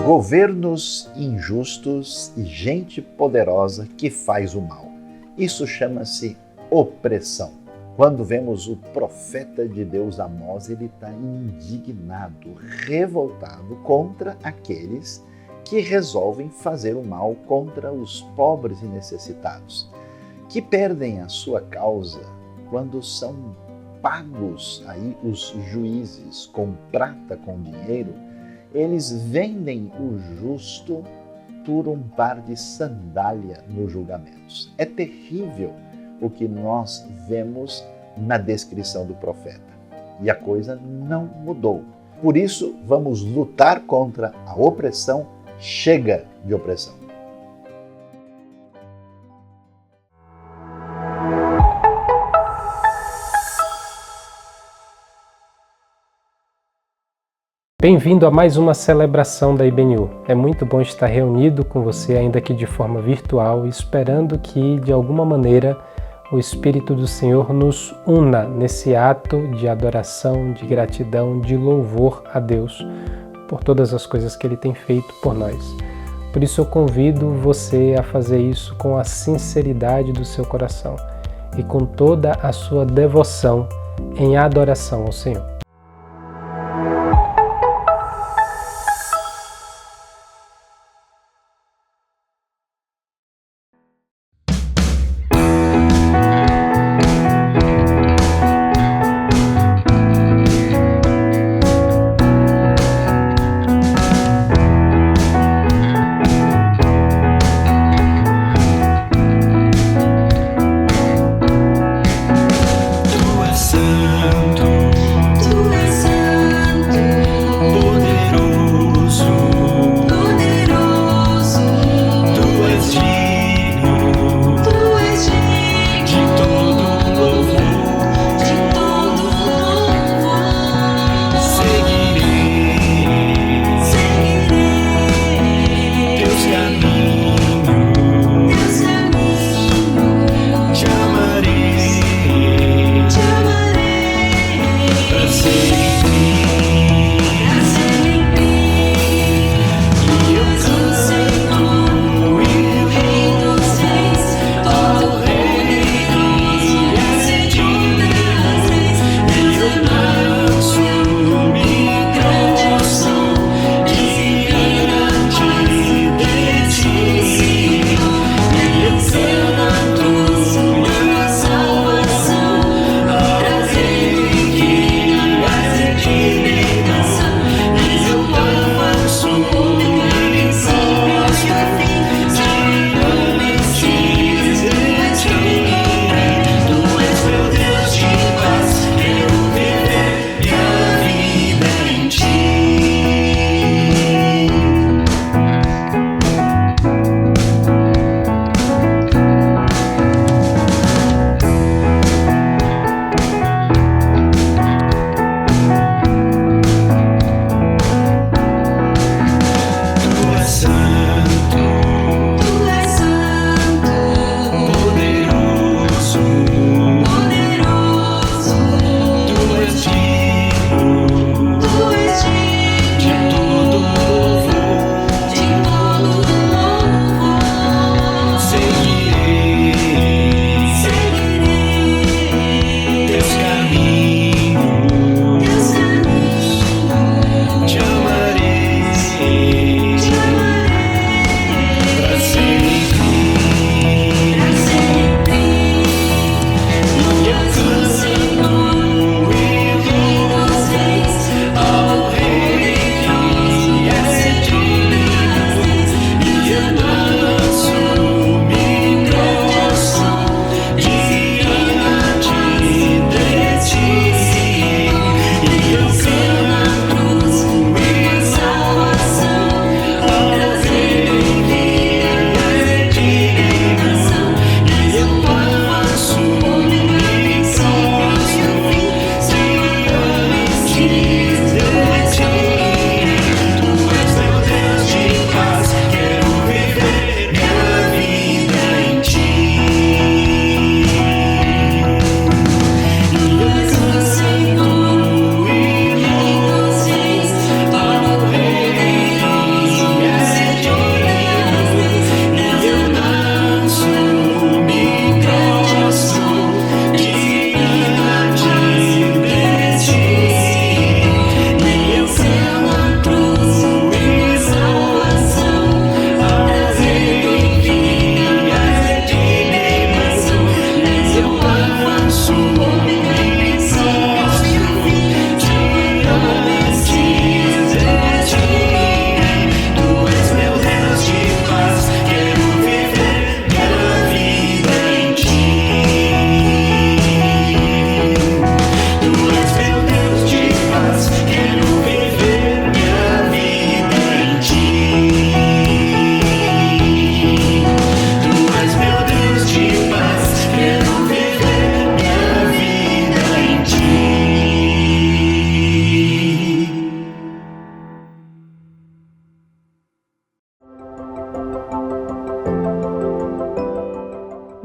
Governos injustos e gente poderosa que faz o mal. Isso chama-se opressão. Quando vemos o profeta de Deus Amós, ele está indignado, revoltado contra aqueles que resolvem fazer o mal contra os pobres e necessitados, que perdem a sua causa quando são pagos aí os juízes com prata, com dinheiro. Eles vendem o justo por um par de sandália nos julgamentos. É terrível o que nós vemos na descrição do profeta. E a coisa não mudou. Por isso, vamos lutar contra a opressão. Chega de opressão. Bem-vindo a mais uma celebração da IBNU. É muito bom estar reunido com você, ainda que de forma virtual, esperando que, de alguma maneira, o Espírito do Senhor nos una nesse ato de adoração, de gratidão, de louvor a Deus por todas as coisas que Ele tem feito por nós. Por isso eu convido você a fazer isso com a sinceridade do seu coração e com toda a sua devoção em adoração ao Senhor.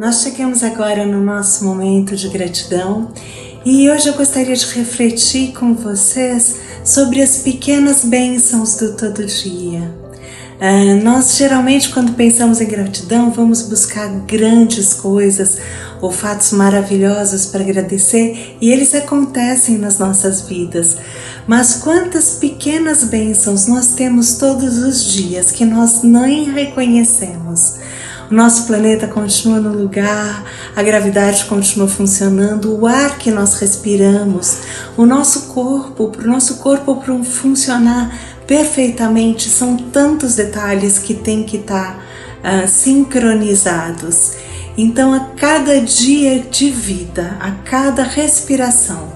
Nós chegamos agora no nosso momento de gratidão e hoje eu gostaria de refletir com vocês sobre as pequenas bênçãos do todo dia. Nós geralmente, quando pensamos em gratidão, vamos buscar grandes coisas ou fatos maravilhosos para agradecer, e eles acontecem nas nossas vidas. Mas quantas pequenas bênçãos nós temos todos os dias que nós nem reconhecemos. O nosso planeta continua no lugar, a gravidade continua funcionando, o ar que nós respiramos, o nosso corpo, para o nosso corpo funcionar perfeitamente, são tantos detalhes que têm que estar sincronizados. Então, a cada dia de vida, a cada respiração,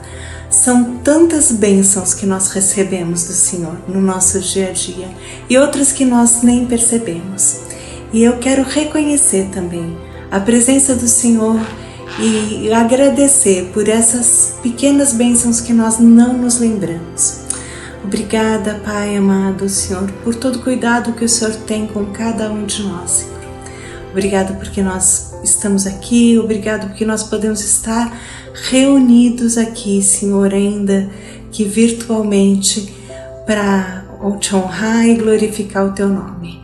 são tantas bênçãos que nós recebemos do Senhor no nosso dia a dia e outras que nós nem percebemos. E eu quero reconhecer também a presença do Senhor e agradecer por essas pequenas bênçãos que nós não nos lembramos. Obrigada, Pai amado, Senhor, por todo o cuidado que o Senhor tem com cada um de nós, Senhor. Obrigada porque nós estamos aqui, obrigado porque nós podemos estar reunidos aqui, Senhor, ainda que virtualmente, para te honrar e glorificar o Teu nome.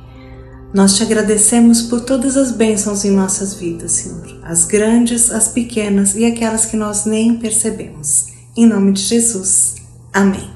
Nós te agradecemos por todas as bênçãos em nossas vidas, Senhor, as grandes, as pequenas e aquelas que nós nem percebemos. Em nome de Jesus. Amém.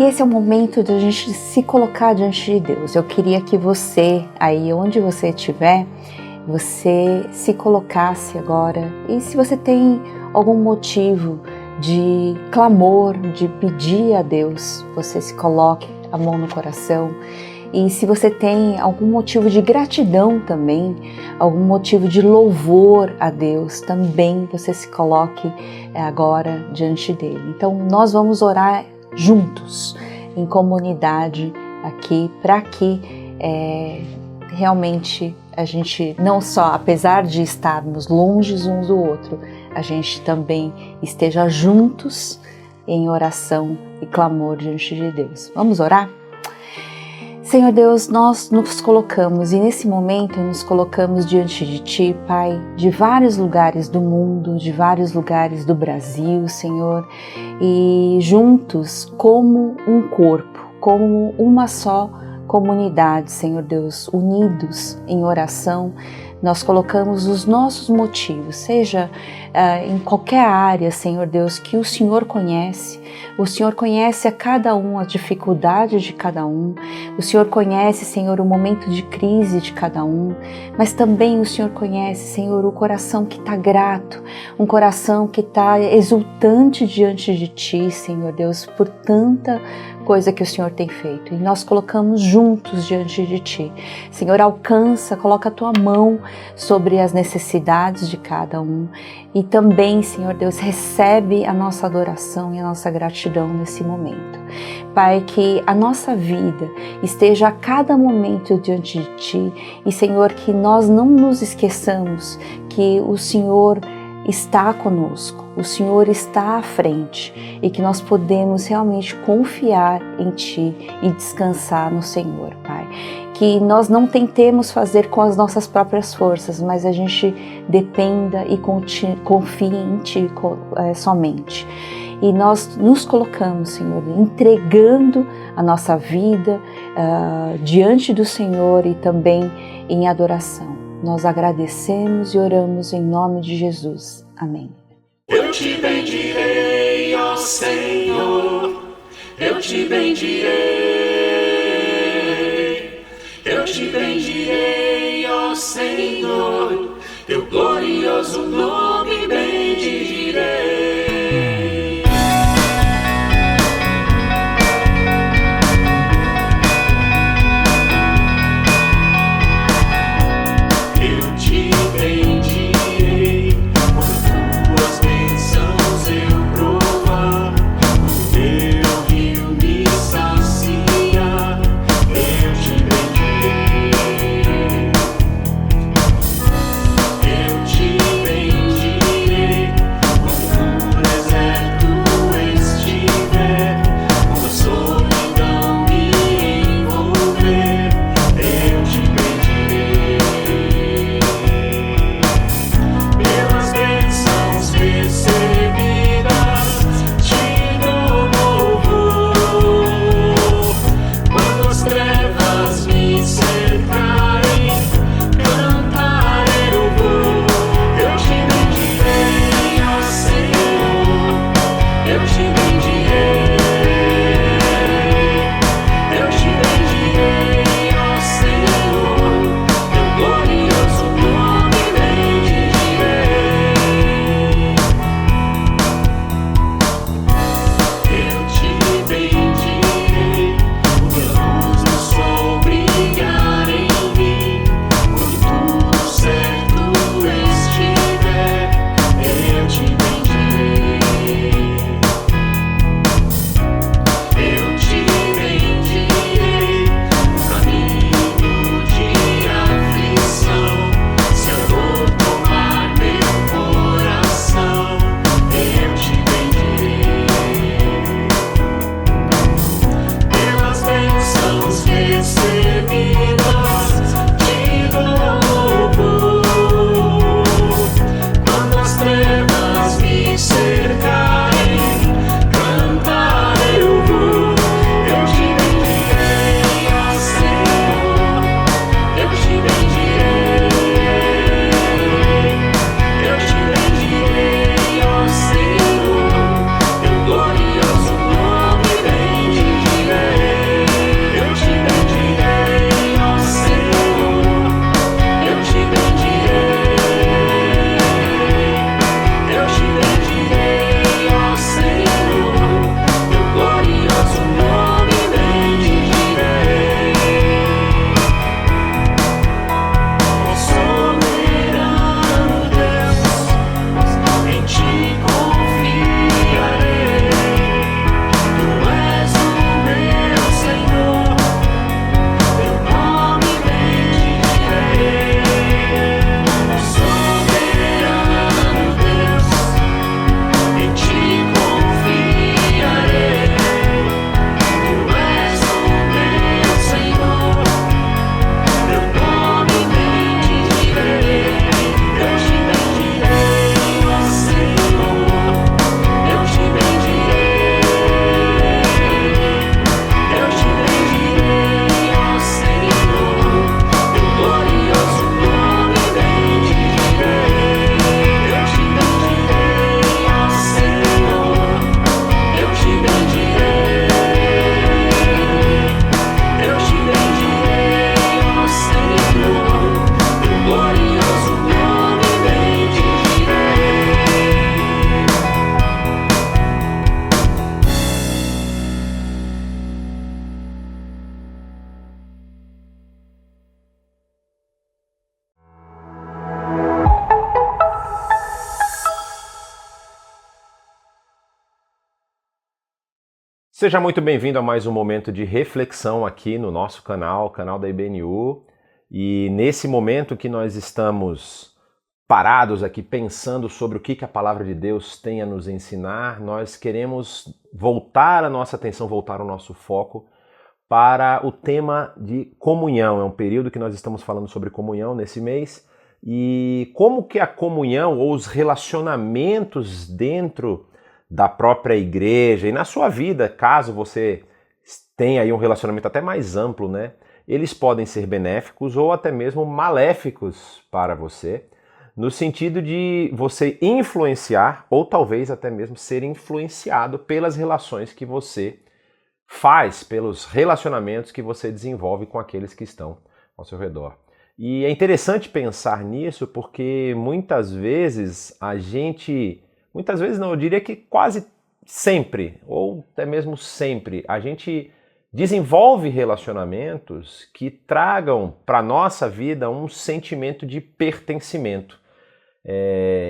E esse é o momento de a gente se colocar diante de Deus. Eu queria que você, aí onde você estiver, você se colocasse agora. E se você tem algum motivo de clamor, de pedir a Deus, você se coloque a mão no coração. E se você tem algum motivo de gratidão também, algum motivo de louvor a Deus, também você se coloque agora diante dele. Então nós vamos orar juntos, em comunidade aqui, para que realmente a gente não só, apesar de estarmos longe uns do outro, a gente também esteja juntos em oração e clamor diante de Deus. Vamos orar? Senhor Deus, nós nos colocamos e nesse momento nos colocamos diante de Ti, Pai, de vários lugares do mundo, de vários lugares do Brasil, Senhor, e juntos como um corpo, como uma só comunidade, Senhor Deus, unidos em oração, nós colocamos os nossos motivos, seja em qualquer área, Senhor Deus, que o Senhor conhece a cada um, as dificuldades de cada um, o Senhor conhece, Senhor, o momento de crise de cada um, mas também o Senhor conhece, Senhor, o coração que está grato, um coração que está exultante diante de Ti, Senhor Deus, por tanta coisa que o Senhor tem feito, e nós colocamos juntos diante de Ti. Senhor, alcança, coloca a Tua mão sobre as necessidades de cada um, e também, Senhor Deus, recebe a nossa adoração e a nossa gratidão nesse momento. Pai, que a nossa vida esteja a cada momento diante de Ti, e Senhor, que nós não nos esqueçamos que o Senhor está conosco, o Senhor está à frente e que nós podemos realmente confiar em Ti e descansar no Senhor, Pai. Que nós não tentemos fazer com as nossas próprias forças, mas a gente dependa e confie em Ti somente. E nós nos colocamos, Senhor, entregando a nossa vida diante do Senhor e também em adoração. Nós agradecemos e oramos em nome de Jesus. Amém. Eu te bendirei, ó Senhor, eu te bendirei. Eu te bendirei, ó Senhor, teu glorioso nome bendirei. Bendirei. Seja muito bem-vindo a mais um momento de reflexão aqui no nosso canal, canal da IBNU. E nesse momento que nós estamos parados aqui pensando sobre o que a palavra de Deus tem a nos ensinar, nós queremos voltar a nossa atenção, voltar o nosso foco para o tema de comunhão. É um período que nós estamos falando sobre comunhão nesse mês e como que a comunhão ou os relacionamentos dentro da própria igreja e na sua vida, caso você tenha aí um relacionamento até mais amplo, né? Eles podem ser benéficos ou até mesmo maléficos para você, no sentido de você influenciar ou talvez até mesmo ser influenciado pelas relações que você faz, pelos relacionamentos que você desenvolve com aqueles que estão ao seu redor. E é interessante pensar nisso porque muitas vezes muitas vezes não, eu diria que quase sempre, ou até mesmo sempre, a gente desenvolve relacionamentos que tragam para a nossa vida um sentimento de pertencimento.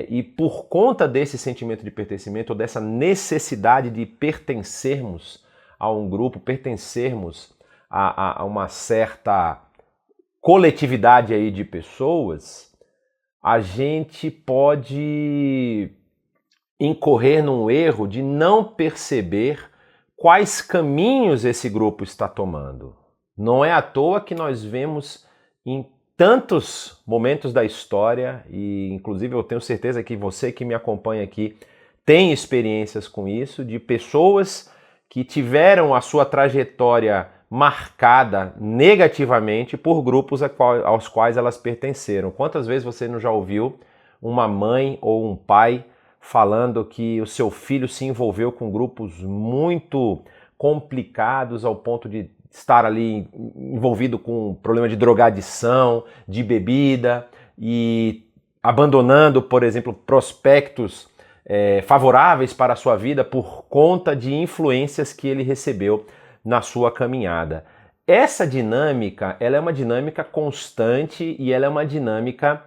E por conta desse sentimento de pertencimento, ou dessa necessidade de pertencermos a um grupo, pertencermos a uma certa coletividade aí de pessoas, a gente pode incorrer num erro de não perceber quais caminhos esse grupo está tomando. Não é à toa que nós vemos em tantos momentos da história, e inclusive eu tenho certeza que você que me acompanha aqui tem experiências com isso, de pessoas que tiveram a sua trajetória marcada negativamente por grupos aos quais elas pertenceram. Quantas vezes você não já ouviu uma mãe ou um pai falando que o seu filho se envolveu com grupos muito complicados ao ponto de estar ali envolvido com problema de drogadição, de bebida e abandonando, por exemplo, prospectos favoráveis para a sua vida por conta de influências que ele recebeu na sua caminhada. Essa dinâmica, ela é uma dinâmica constante e ela é uma dinâmica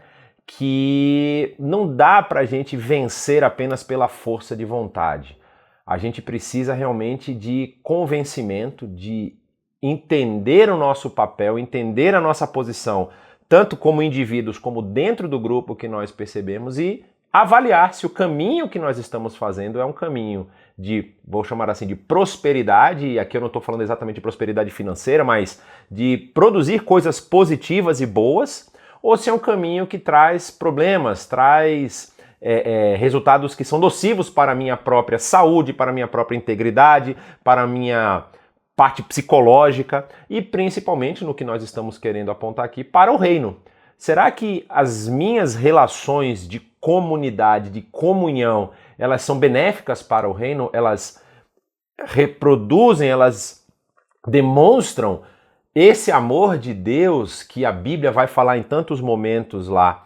que não dá para a gente vencer apenas pela força de vontade. A gente precisa realmente de convencimento, de entender o nosso papel, entender a nossa posição, tanto como indivíduos como dentro do grupo que nós percebemos e avaliar se o caminho que nós estamos fazendo é um caminho de, vou chamar assim, de prosperidade, e aqui eu não estou falando exatamente de prosperidade financeira, mas de produzir coisas positivas e boas, ou se é um caminho que traz problemas, traz resultados que são nocivos para a minha própria saúde, para a minha própria integridade, para a minha parte psicológica e principalmente no que nós estamos querendo apontar aqui, para o reino. Será que as minhas relações de comunidade, de comunhão, elas são benéficas para o reino? Elas reproduzem, elas demonstram esse amor de Deus que a Bíblia vai falar em tantos momentos lá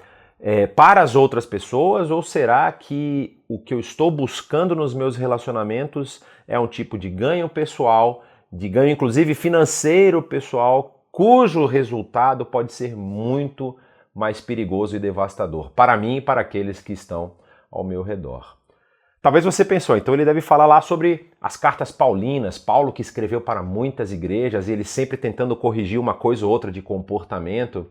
para as outras pessoas? Ou será que o que eu estou buscando nos meus relacionamentos é um tipo de ganho pessoal, de ganho inclusive financeiro pessoal, cujo resultado pode ser muito mais perigoso e devastador para mim e para aqueles que estão ao meu redor? Talvez você pensou, então ele deve falar lá sobre as cartas paulinas, Paulo que escreveu para muitas igrejas e ele sempre tentando corrigir uma coisa ou outra de comportamento,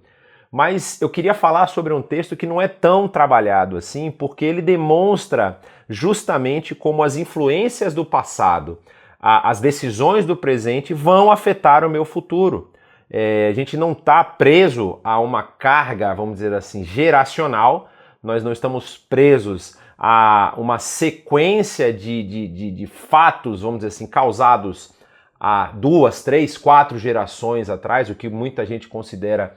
mas eu queria falar sobre um texto que não é tão trabalhado assim, porque ele demonstra justamente como as influências do passado, as decisões do presente vão afetar o meu futuro. A gente não está preso a uma carga, vamos dizer assim, geracional, nós não estamos presos a uma sequência de fatos, vamos dizer assim, causados há 2, 3, 4 gerações atrás, o que muita gente considera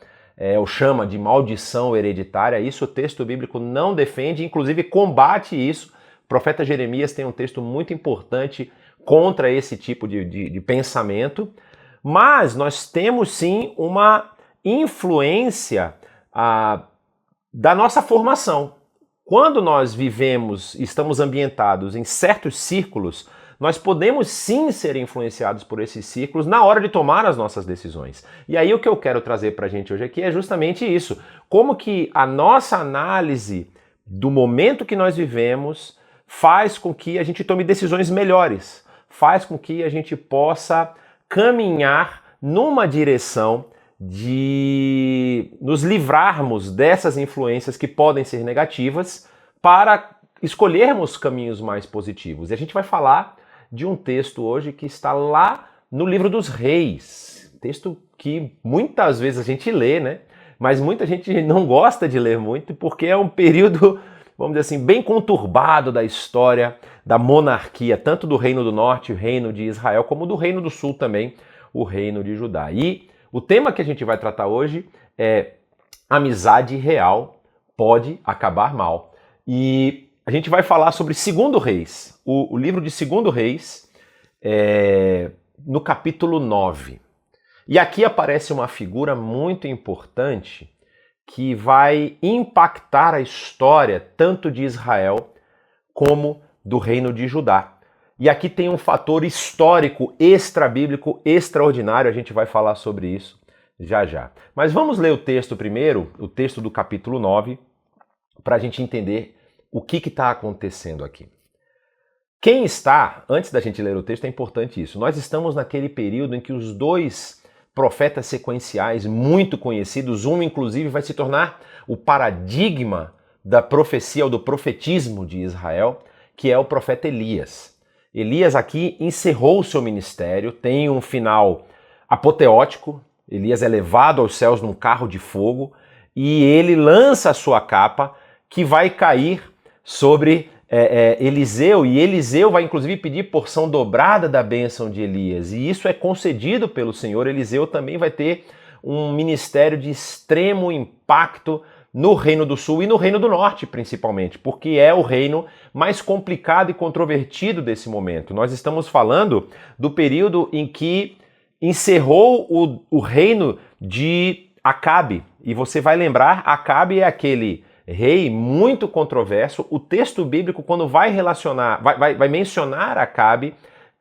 ou chama de maldição hereditária. Isso o texto bíblico não defende, inclusive combate isso. O profeta Jeremias tem um texto muito importante contra esse tipo de pensamento, mas nós temos sim uma influência da nossa formação. Quando nós vivemos, estamos ambientados em certos círculos, nós podemos sim ser influenciados por esses círculos na hora de tomar as nossas decisões. E aí o que eu quero trazer para a gente hoje aqui é justamente isso. Como que a nossa análise do momento que nós vivemos faz com que a gente tome decisões melhores, faz com que a gente possa caminhar numa direção de nos livrarmos dessas influências que podem ser negativas para escolhermos caminhos mais positivos. E a gente vai falar de um texto hoje que está lá no livro dos Reis, texto que muitas vezes a gente lê, né? Mas muita gente não gosta de ler muito porque é um período, vamos dizer assim, bem conturbado da história da monarquia, tanto do Reino do Norte, o Reino de Israel, como do Reino do Sul também, o Reino de Judá. E o tema que a gente vai tratar hoje é amizade real pode acabar mal. E a gente vai falar sobre 2 Reis, o livro de 2 Reis, no capítulo 9. E aqui aparece uma figura muito importante que vai impactar a história tanto de Israel como do Reino de Judá. E aqui tem um fator histórico, extra-bíblico, extraordinário, a gente vai falar sobre isso já já. Mas vamos ler o texto primeiro, o texto do capítulo 9, para a gente entender o que está acontecendo aqui. Quem está, antes da gente ler o texto, é importante isso. Nós estamos naquele período em que os dois profetas sequenciais muito conhecidos, um inclusive vai se tornar o paradigma da profecia ou do profetismo de Israel, que é o profeta Elias. Elias aqui encerrou o seu ministério, tem um final apoteótico. Elias é levado aos céus num carro de fogo e ele lança a sua capa que vai cair sobre Eliseu, e Eliseu vai inclusive pedir porção dobrada da bênção de Elias, e isso é concedido pelo Senhor. Eliseu também vai ter um ministério de extremo impacto no Reino do Sul e no Reino do Norte, principalmente, porque é o reino mais complicado e controvertido desse momento. Nós estamos falando do período em que encerrou o reino de Acabe, e você vai lembrar, Acabe é aquele rei muito controverso. O texto bíblico, quando vai mencionar Acabe,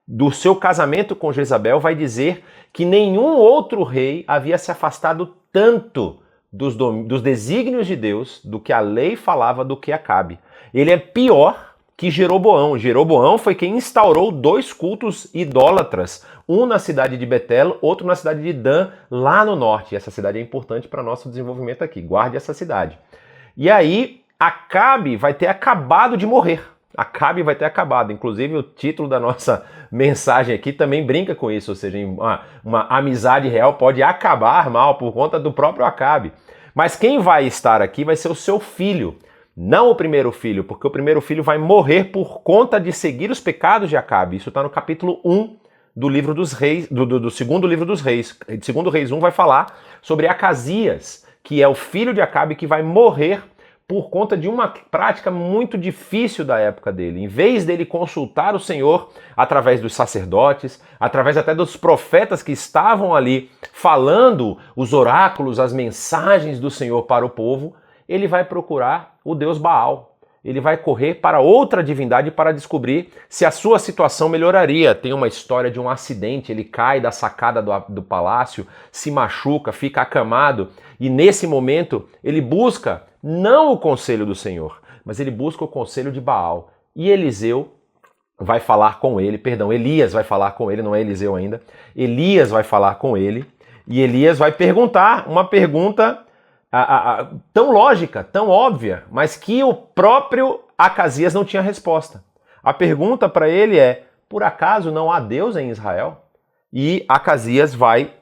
do seu casamento com Jezabel, vai dizer que nenhum outro rei havia se afastado tanto dos desígnios de Deus, do que a lei falava, do que Acabe. Ele é pior que Jeroboão. Jeroboão foi quem instaurou 2 cultos idólatras, um na cidade de Betel, outro na cidade de Dan, lá no norte. Essa cidade é importante para nosso desenvolvimento aqui, guarde essa cidade. E aí, Acabe vai ter acabado de morrer. Acabe vai ter acabado. Inclusive, o título da nossa mensagem aqui também brinca com isso. Ou seja, uma amizade real pode acabar mal por conta do próprio Acabe. Mas quem vai estar aqui vai ser o seu filho. Não o primeiro filho, porque o primeiro filho vai morrer por conta de seguir os pecados de Acabe. Isso está no capítulo 1 do livro dos Reis, do segundo livro dos Reis. De 2 Reis 1 vai falar sobre Acasias, que é o filho de Acabe que vai morrer por conta de uma prática muito difícil da época dele. Em vez dele consultar o Senhor através dos sacerdotes, através até dos profetas que estavam ali falando os oráculos, as mensagens do Senhor para o povo, ele vai procurar o Deus Baal. Ele vai correr para outra divindade para descobrir se a sua situação melhoraria. Tem uma história de um acidente, ele cai da sacada do palácio, se machuca, fica acamado, e nesse momento ele busca não o conselho do Senhor, mas ele busca o conselho de Baal. E Elias vai falar com ele, não é Eliseu ainda. Elias vai falar com ele, e Elias vai perguntar uma pergunta tão lógica, tão óbvia, mas que o próprio Acasias não tinha resposta. A pergunta para ele é: por acaso não há Deus em Israel? E Acasias vai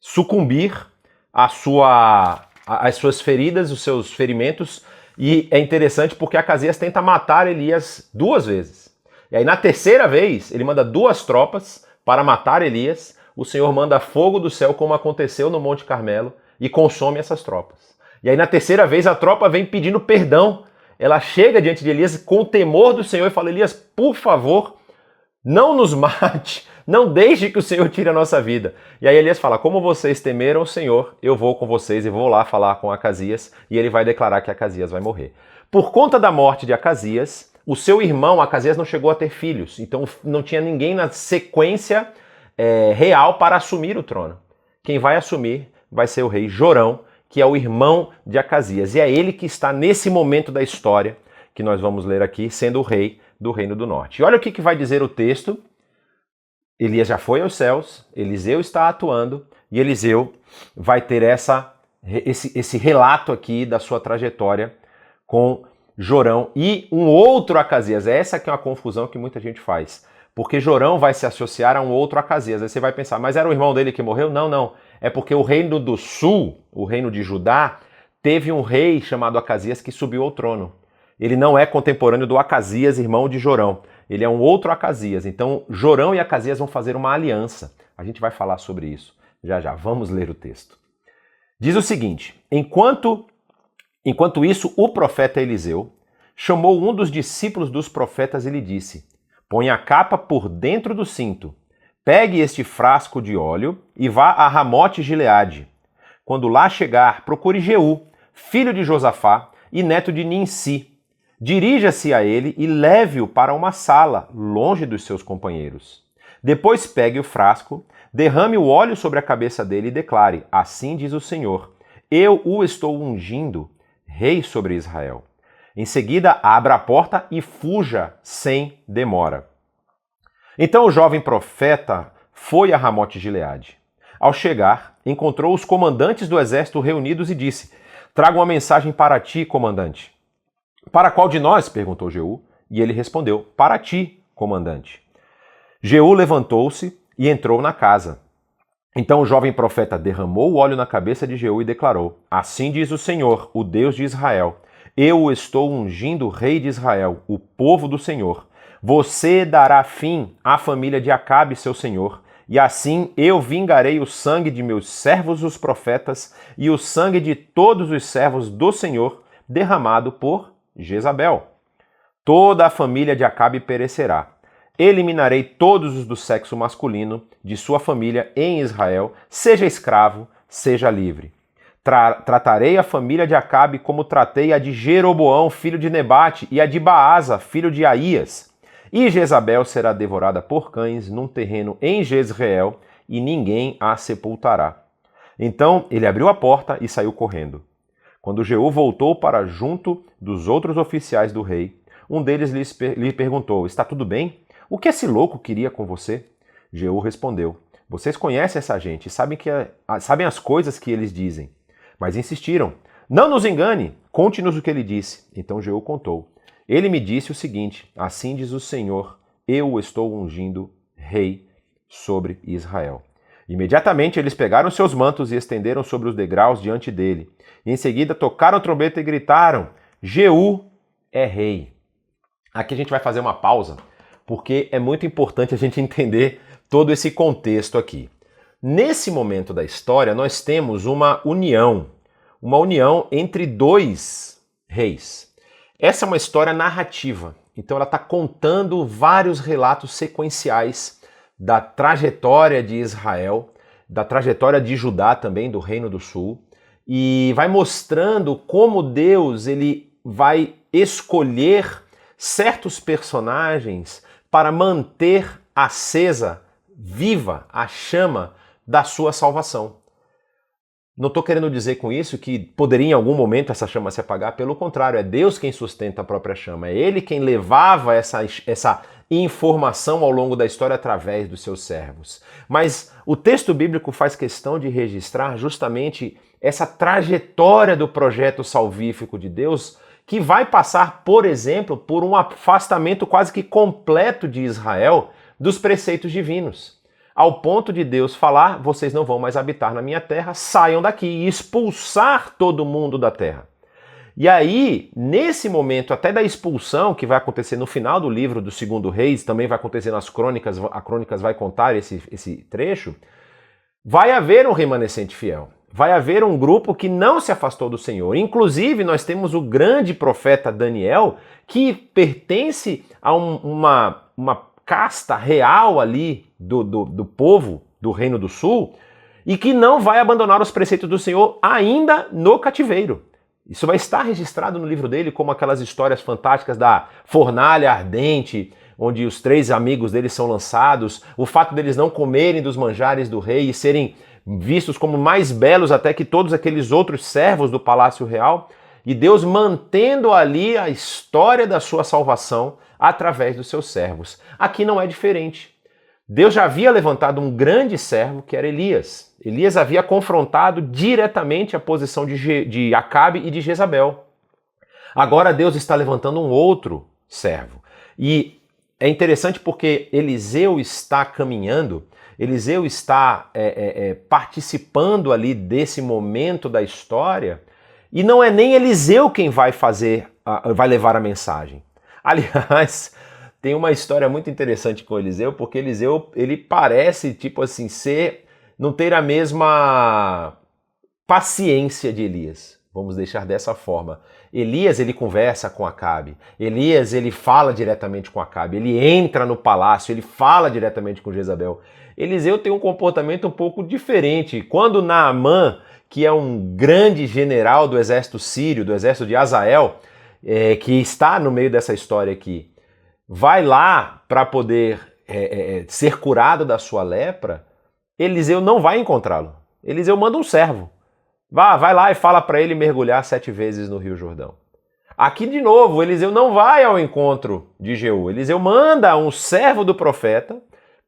sucumbir às suas feridas, os seus ferimentos, e é interessante porque Acasias tenta matar Elias 2 vezes. E aí na terceira vez ele manda 2 tropas para matar Elias. O Senhor manda fogo do céu, como aconteceu no Monte Carmelo, e consome essas tropas. E aí na terceira vez a tropa vem pedindo perdão. Ela chega diante de Elias com temor do Senhor e fala: Elias, por favor, não nos mate, não deixe que o Senhor tire a nossa vida. E aí Elias fala: como vocês temeram o Senhor, eu vou com vocês e vou lá falar com Acasias, e ele vai declarar que Acasias vai morrer. Por conta da morte de Acasias, o seu irmão Acasias não chegou a ter filhos, então não tinha ninguém na sequência real para assumir o trono. Quem vai assumir vai ser o rei Jorão, que é o irmão de Acasias. E é ele que está nesse momento da história que nós vamos ler aqui, sendo o rei do Reino do Norte. E olha o que vai dizer o texto. Elias já foi aos céus, Eliseu está atuando e Eliseu vai ter esse relato aqui da sua trajetória com Jorão e um outro Acasias. Essa que é uma confusão que muita gente faz. Porque Jorão vai se associar a um outro Acasias. Aí você vai pensar, mas era o irmão dele que morreu? Não, não. É porque o reino do sul, o reino de Judá, teve um rei chamado Acasias que subiu ao trono. Ele não é contemporâneo do Acasias, irmão de Jorão. Ele é um outro Acasias. Então, Jorão e Acasias vão fazer uma aliança. A gente vai falar sobre isso já já. Vamos ler o texto. Diz o seguinte: Enquanto isso, o profeta Eliseu chamou um dos discípulos dos profetas e lhe disse: Põe a capa por dentro do cinto, pegue este frasco de óleo e vá a Ramote Gileade. Quando lá chegar, procure Jeú, filho de Josafá e neto de Ninsi. Dirija-se a ele e leve-o para uma sala, longe dos seus companheiros. Depois pegue o frasco, derrame o óleo sobre a cabeça dele e declare: Assim diz o Senhor, eu o estou ungindo, rei sobre Israel. Em seguida, abra a porta e fuja sem demora. Então o jovem profeta foi a Ramote Gileade. Ao chegar, encontrou os comandantes do exército reunidos e disse: Trago uma mensagem para ti, comandante. Para qual de nós? Perguntou Jeú, e ele respondeu: Para ti, comandante. Jeú levantou-se e entrou na casa. Então o jovem profeta derramou o óleo na cabeça de Jeú e declarou: Assim diz o Senhor, o Deus de Israel, eu o estou ungindo rei de Israel, o povo do Senhor. Você dará fim à família de Acabe, seu senhor, e assim eu vingarei o sangue de meus servos os profetas e o sangue de todos os servos do Senhor derramado por Jezabel. Toda a família de Acabe perecerá. Eliminarei todos os do sexo masculino de sua família em Israel, seja escravo, seja livre. Tratarei a família de Acabe como tratei a de Jeroboão, filho de Nebate, e a de Baasa, filho de Aías. E Jezabel será devorada por cães num terreno em Jezreel, e ninguém a sepultará. Então ele abriu a porta e saiu correndo. Quando Jeú voltou para junto dos outros oficiais do rei, um deles lhe perguntou: Está tudo bem? O que esse louco queria com você? Jeú respondeu: Vocês conhecem essa gente e sabem as coisas que eles dizem. Mas insistiram: Não nos engane, conte-nos o que ele disse. Então Jeú contou: Ele me disse o seguinte: Assim diz o Senhor, eu o estou ungindo rei sobre Israel. Imediatamente eles pegaram seus mantos e estenderam sobre os degraus diante dele. E em seguida tocaram a trombeta e gritaram: Jeú é rei. Aqui a gente vai fazer uma pausa, porque é muito importante a gente entender todo esse contexto aqui. Nesse momento da história, nós temos uma união entre dois reis. Essa é uma história narrativa, então ela está contando vários relatos sequenciais da trajetória de Israel, da trajetória de Judá também, do Reino do Sul, e vai mostrando como Deus ele vai escolher certos personagens para manter acesa, viva, a chama da sua salvação. Não estou querendo dizer com isso que poderia em algum momento essa chama se apagar, pelo contrário, é Deus quem sustenta a própria chama, é Ele quem levava essa informação ao longo da história através dos seus servos. Mas o texto bíblico faz questão de registrar justamente essa trajetória do projeto salvífico de Deus, que vai passar, por exemplo, por um afastamento quase que completo de Israel dos preceitos divinos. Ao ponto de Deus falar: vocês não vão mais habitar na minha terra, saiam daqui, e expulsar todo mundo da terra. E aí, nesse momento até da expulsão, que vai acontecer no final do livro do 2º Reis, também vai acontecer nas crônicas, a Crônicas vai contar esse trecho, vai haver um remanescente fiel. Vai haver um grupo que não se afastou do Senhor. Inclusive, nós temos o grande profeta Daniel, que pertence a uma casta real ali do povo do Reino do Sul, e que não vai abandonar os preceitos do Senhor ainda no cativeiro. Isso vai estar registrado no livro dele como aquelas histórias fantásticas da fornalha ardente, onde os 3 amigos dele são lançados, o fato deles não comerem dos manjares do rei e serem vistos como mais belos até que todos aqueles outros servos do palácio real. e Deus mantendo ali a história da sua salvação através dos seus servos. Aqui não é diferente. Deus já havia levantado um grande servo que era Elias. Elias havia confrontado diretamente a posição de Acabe e de Jezabel. Agora Deus está levantando um outro servo. E é interessante porque Eliseu está caminhando, Eliseu está participando ali desse momento da história, e não é nem Eliseu quem vai levar a mensagem. Aliás, tem uma história muito interessante com Eliseu, porque Eliseu, ele parece, tipo assim, não ter a mesma paciência de Elias. Vamos deixar dessa forma. Elias, ele conversa com Acabe. Elias, ele fala diretamente com Acabe. Ele entra no palácio, ele fala diretamente com Jezabel. Eliseu tem um comportamento um pouco diferente. Quando Naamã, que é um grande general do exército sírio, do exército de Azael, que está no meio dessa história aqui, vai lá para poder ser curado da sua lepra, Eliseu não vai encontrá-lo. Eliseu manda um servo. Vai lá e fala para ele mergulhar 7 vezes no Rio Jordão. Aqui de novo, Eliseu não vai ao encontro de Jeú. Eliseu manda um servo do profeta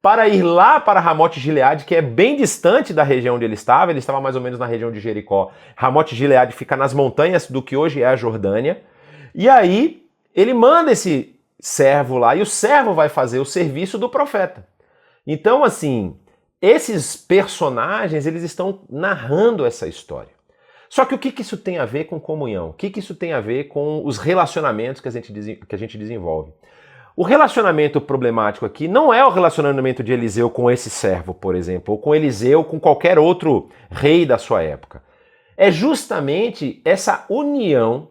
para ir lá para Ramote-Gileade, que é bem distante da região onde ele estava mais ou menos na região de Jericó. Ramote-Gileade fica nas montanhas do que hoje é a Jordânia. E aí ele manda esse servo lá e o servo vai fazer o serviço do profeta. Então, assim, esses personagens, eles estão narrando essa história. Só que o que isso tem a ver com comunhão? O que isso tem a ver com os relacionamentos que a gente desenvolve? O relacionamento problemático aqui não é o relacionamento de Eliseu com esse servo, por exemplo, ou com Eliseu com qualquer outro rei da sua época. É justamente essa união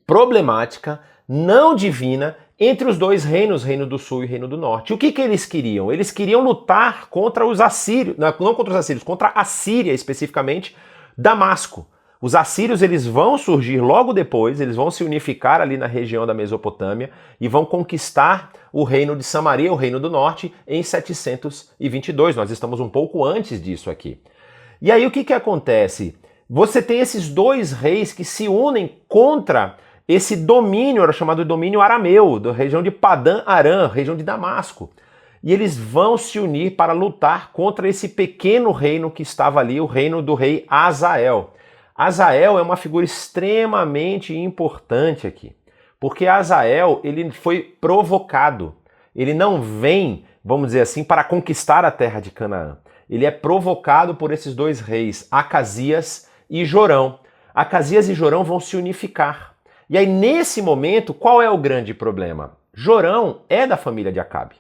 problemática, não divina, entre os dois reinos, Reino do Sul e Reino do Norte. O que eles queriam? Eles queriam lutar contra os assírios, não contra os assírios, contra a Síria especificamente, Damasco. Os assírios, eles vão surgir logo depois, eles vão se unificar ali na região da Mesopotâmia e vão conquistar o reino de Samaria, o Reino do Norte, em 722. Nós estamos um pouco antes disso aqui. E aí o que acontece? Você tem esses dois reis que se unem contra esse domínio, era chamado de domínio arameu, da região de Padã Arã, região de Damasco. E eles vão se unir para lutar contra esse pequeno reino que estava ali, o reino do rei Azael. Azael é uma figura extremamente importante aqui, porque Azael, ele foi provocado. Ele não vem, vamos dizer assim, para conquistar a terra de Canaã. Ele é provocado por esses dois reis, Acasias e Jorão. Acasias e Jorão vão se unificar. E aí, nesse momento, qual é o grande problema? Jorão é da família de Acabe.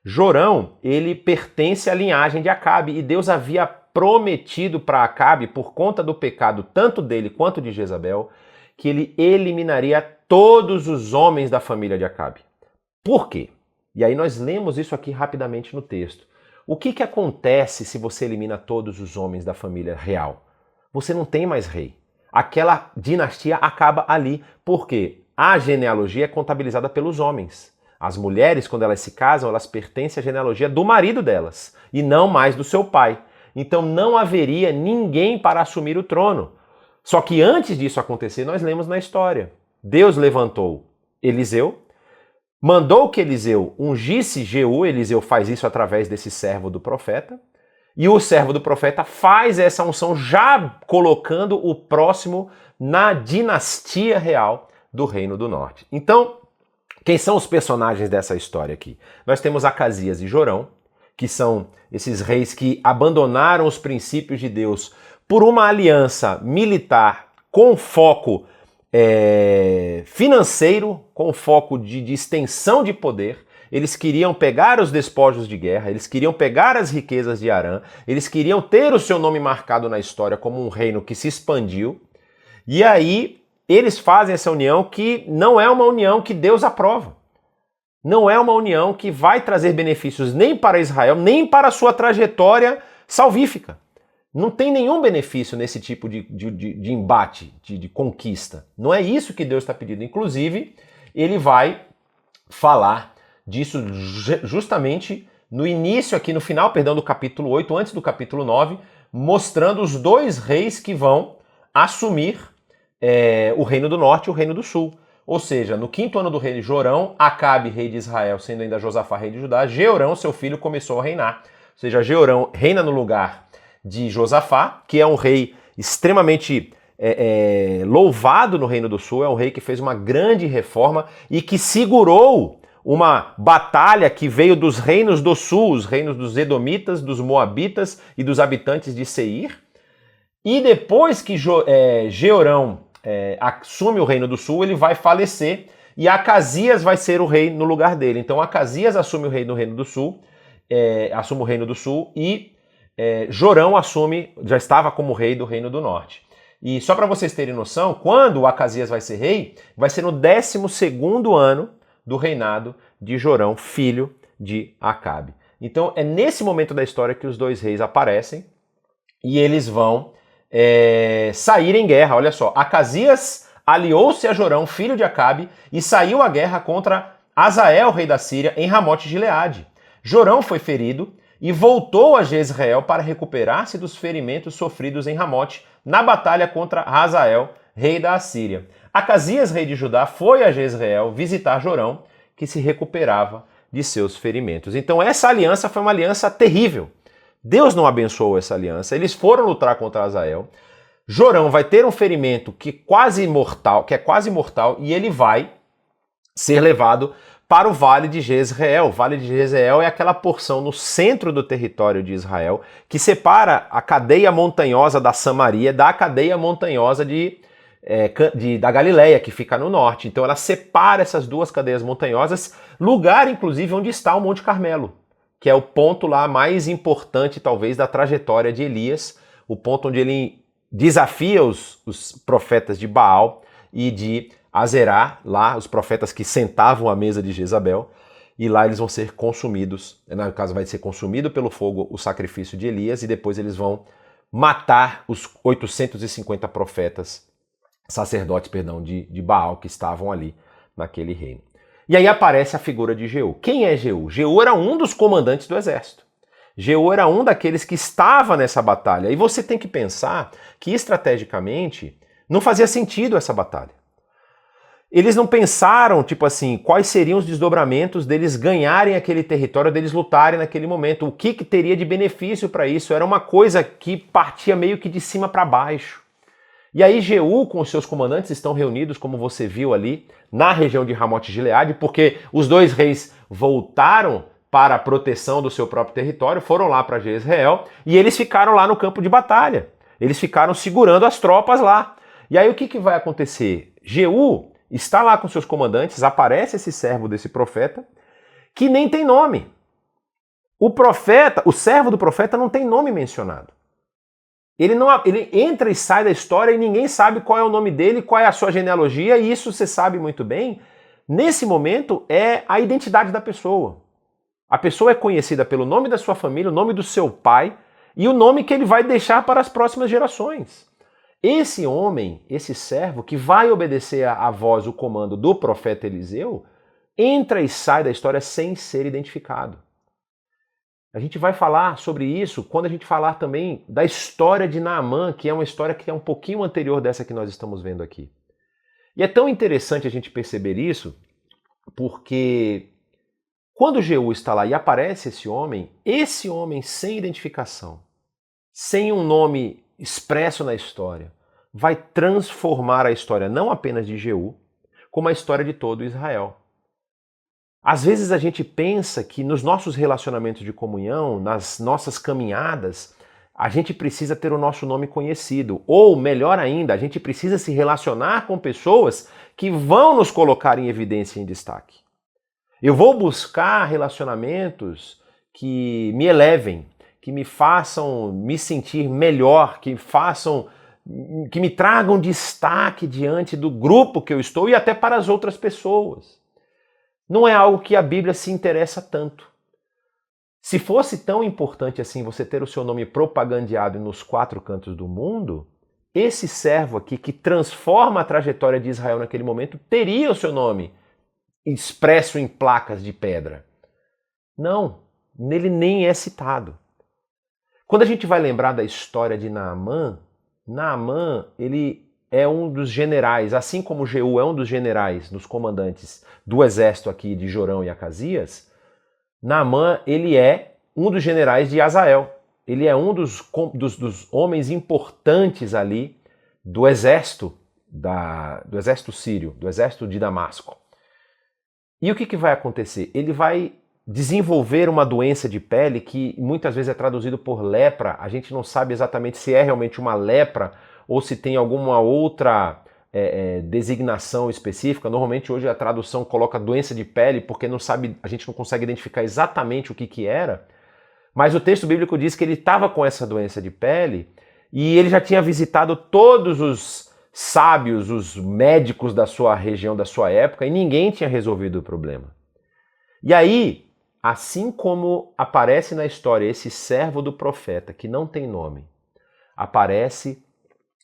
Jorão, ele pertence à linhagem de Acabe e Deus havia prometido para Acabe, por conta do pecado tanto dele quanto de Jezabel, que ele eliminaria todos os homens da família de Acabe. Por quê? E aí nós lemos isso aqui rapidamente no texto. O que acontece se você elimina todos os homens da família real? Você não tem mais rei. Aquela dinastia acaba ali. Por quê? A genealogia é contabilizada pelos homens. As mulheres, quando elas se casam, elas pertencem à genealogia do marido delas e não mais do seu pai. Então não haveria ninguém para assumir o trono. Só que antes disso acontecer, nós lemos na história. Deus levantou Eliseu, mandou que Eliseu ungisse Jeú, Eliseu faz isso através desse servo do profeta, e o servo do profeta faz essa unção já colocando o próximo na dinastia real do Reino do Norte. Então, quem são os personagens dessa história aqui? Nós temos Acasias e Jorão, que são esses reis que abandonaram os princípios de Deus por uma aliança militar com foco financeiro, com foco de extensão de poder. Eles queriam pegar os despojos de guerra, eles queriam pegar as riquezas de Arã, eles queriam ter o seu nome marcado na história como um reino que se expandiu. E aí eles fazem essa união que não é uma união que Deus aprova. Não é uma união que vai trazer benefícios nem para Israel, nem para a sua trajetória salvífica. Não tem nenhum benefício nesse tipo de embate, de conquista. Não é isso que Deus está pedindo. Inclusive, ele vai falar disso justamente no início, aqui no final, do capítulo 8, antes do capítulo 9, mostrando os dois reis que vão assumir o reino do norte e o reino do sul. Ou seja, no 5º ano do rei Jorão, Acabe, rei de Israel, sendo ainda Josafá, rei de Judá, Jeorão, seu filho, começou a reinar. Ou seja, Jeorão reina no lugar de Josafá, que é um rei extremamente louvado no Reino do Sul, é um rei que fez uma grande reforma e que segurou uma batalha que veio dos reinos do sul, os reinos dos Edomitas, dos Moabitas e dos habitantes de Seir. E depois que Jeorão assume o Reino do Sul, ele vai falecer e Acasias vai ser o rei no lugar dele. Então Acasias assume o reino no Reino do Sul, assume o Reino do Sul e Jorão já estava como rei do Reino do Norte. E só para vocês terem noção, quando Acasias vai ser rei, vai ser no 12º ano do reinado de Jorão, filho de Acabe. Então é nesse momento da história que os dois reis aparecem e eles vão sair em guerra. Olha só, Acasias aliou-se a Jorão, filho de Acabe, e saiu à guerra contra Azael, rei da Síria, em Ramote-Gileade. Jorão foi ferido e voltou a Jezreel para recuperar-se dos ferimentos sofridos em Ramote na batalha contra Hazael, rei da Assíria. Acasias, rei de Judá, foi a Jezreel visitar Jorão, que se recuperava de seus ferimentos. Então essa aliança foi uma aliança terrível. Deus não abençoou essa aliança. Eles foram lutar contra Hazael. Jorão vai ter um ferimento que é quase mortal, e ele vai ser levado para o Vale de Jezreel. O Vale de Jezreel é aquela porção no centro do território de Israel que separa a cadeia montanhosa da Samaria da cadeia montanhosa da Galileia, que fica no norte. Então ela separa essas duas cadeias montanhosas, lugar inclusive onde está o Monte Carmelo, que é o ponto lá mais importante talvez da trajetória de Elias, o ponto onde ele desafia os profetas de Baal e de Azerá, lá os profetas que sentavam à mesa de Jezabel, e lá eles vão ser consumidos, no caso vai ser consumido pelo fogo o sacrifício de Elias, e depois eles vão matar os 850 sacerdotes de Baal que estavam ali naquele reino. E aí aparece a figura de Jeú. Quem é Jeú? Jeú era um dos comandantes do exército. Jeú era um daqueles que estava nessa batalha. E você tem que pensar que estrategicamente não fazia sentido essa batalha. Eles não pensaram, tipo assim, quais seriam os desdobramentos deles ganharem aquele território, deles lutarem naquele momento. O que teria de benefício para isso? Era uma coisa que partia meio que de cima para baixo. E aí Jeú com os seus comandantes estão reunidos, como você viu ali, na região de Ramote-Gileade, porque os dois reis voltaram para a proteção do seu próprio território, foram lá para Jezreel e eles ficaram lá no campo de batalha. Eles ficaram segurando as tropas lá. E aí o que vai acontecer? Jeú está lá com seus comandantes, aparece esse servo desse profeta, que nem tem nome. O servo do profeta não tem nome mencionado. Ele entra e sai da história e ninguém sabe qual é o nome dele, qual é a sua genealogia, e isso você sabe muito bem. Nesse momento é a identidade da pessoa. A pessoa é conhecida pelo nome da sua família, o nome do seu pai e o nome que ele vai deixar para as próximas gerações. Esse homem, esse servo que vai obedecer à voz, o comando do profeta Eliseu, entra e sai da história sem ser identificado. A gente vai falar sobre isso quando a gente falar também da história de Naamã, que é uma história que é um pouquinho anterior dessa que nós estamos vendo aqui. E é tão interessante a gente perceber isso, porque quando Jeú está lá e aparece esse homem sem identificação, sem um nome expresso na história, vai transformar a história não apenas de Jeú, como a história de todo Israel. Às vezes a gente pensa que nos nossos relacionamentos de comunhão, nas nossas caminhadas, a gente precisa ter o nosso nome conhecido. Ou, melhor ainda, a gente precisa se relacionar com pessoas que vão nos colocar em evidência e em destaque. Eu vou buscar relacionamentos que me elevem, que me façam me sentir melhor, que me tragam destaque diante do grupo que eu estou e até para as outras pessoas. Não é algo que a Bíblia se interessa tanto. Se fosse tão importante assim você ter o seu nome propagandeado nos 4 cantos do mundo, esse servo aqui que transforma a trajetória de Israel naquele momento teria o seu nome expresso em placas de pedra. Não, nele nem é citado. Quando a gente vai lembrar da história de Naamã, ele é um dos generais, assim como Jeú é um dos generais, dos comandantes do exército aqui de Jorão e Acasias, Naamã, ele é um dos generais de Azael. Ele é um dos homens importantes ali do exército sírio, do exército de Damasco. E o que vai acontecer? Ele vai desenvolver uma doença de pele que muitas vezes é traduzido por lepra. A gente não sabe exatamente se é realmente uma lepra ou se tem alguma outra designação específica. Normalmente hoje a tradução coloca doença de pele porque não sabe, a gente não consegue identificar exatamente o que era. Mas o texto bíblico diz que ele estava com essa doença de pele e ele já tinha visitado todos os sábios, os médicos da sua região, da sua época, e ninguém tinha resolvido o problema. E aí, assim como aparece na história esse servo do profeta, que não tem nome, aparece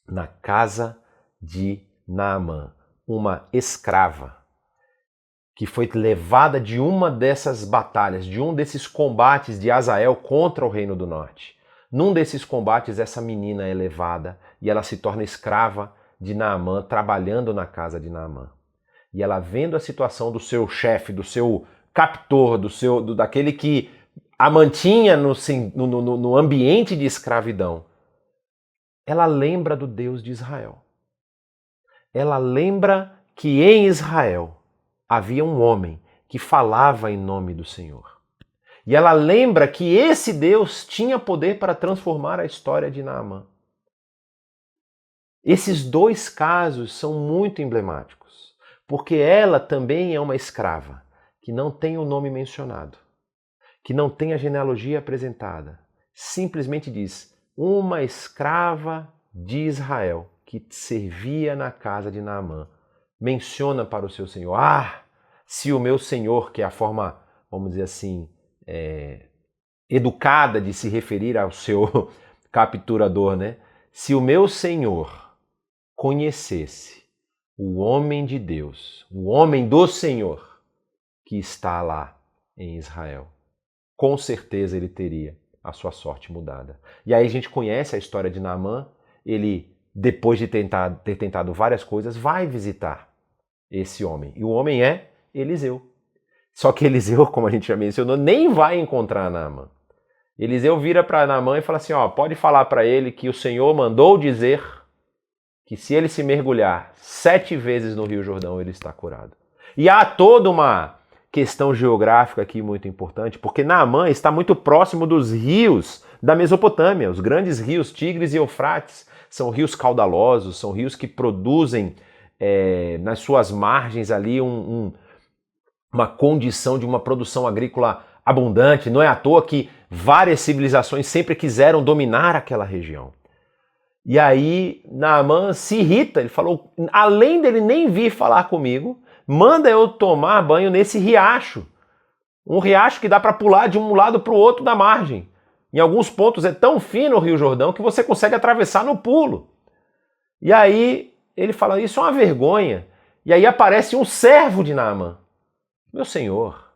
na casa de Naamã, uma escrava, que foi levada de uma dessas batalhas, de um desses combates de Azael contra o Reino do Norte. Num desses combates, essa menina é levada e ela se torna escrava de Naamã, trabalhando na casa de Naamã. E ela, vendo a situação do seu chefe, do seu captor, daquele que a mantinha no ambiente de escravidão, ela lembra do Deus de Israel. Ela lembra que em Israel havia um homem que falava em nome do Senhor. E ela lembra que esse Deus tinha poder para transformar a história de Naamã. Esses dois casos são muito emblemáticos, porque ela também é uma escrava, que não tem o nome mencionado, que não tem a genealogia apresentada. Simplesmente diz, uma escrava de Israel que servia na casa de Naamã. Menciona para o seu senhor, se o meu senhor, que é a forma, vamos dizer assim, educada de se referir ao seu capturador, né? Se o meu senhor conhecesse o homem de Deus, o homem do Senhor que está lá em Israel, com certeza ele teria a sua sorte mudada. E aí a gente conhece a história de Naamã, ele, depois de ter tentado várias coisas, vai visitar esse homem. E o homem é Eliseu. Só que Eliseu, como a gente já mencionou, nem vai encontrar Naamã. Eliseu vira para Naamã e fala assim, pode falar para ele que o Senhor mandou dizer que se ele se mergulhar 7 vezes no Rio Jordão, ele está curado. E há toda uma questão geográfica aqui muito importante, porque Naamã está muito próximo dos rios da Mesopotâmia. Os grandes rios Tigres e Eufrates são rios caudalosos, são rios que produzem nas suas margens ali uma condição de uma produção agrícola abundante. Não é à toa que várias civilizações sempre quiseram dominar aquela região. E aí Naamã se irrita, ele falou, além dele nem vir falar comigo, manda eu tomar banho nesse riacho. Um riacho que dá para pular de um lado para o outro da margem. Em alguns pontos é tão fino o Rio Jordão que você consegue atravessar no pulo. E aí ele fala, isso é uma vergonha. E aí aparece um servo de Naamã. Meu senhor,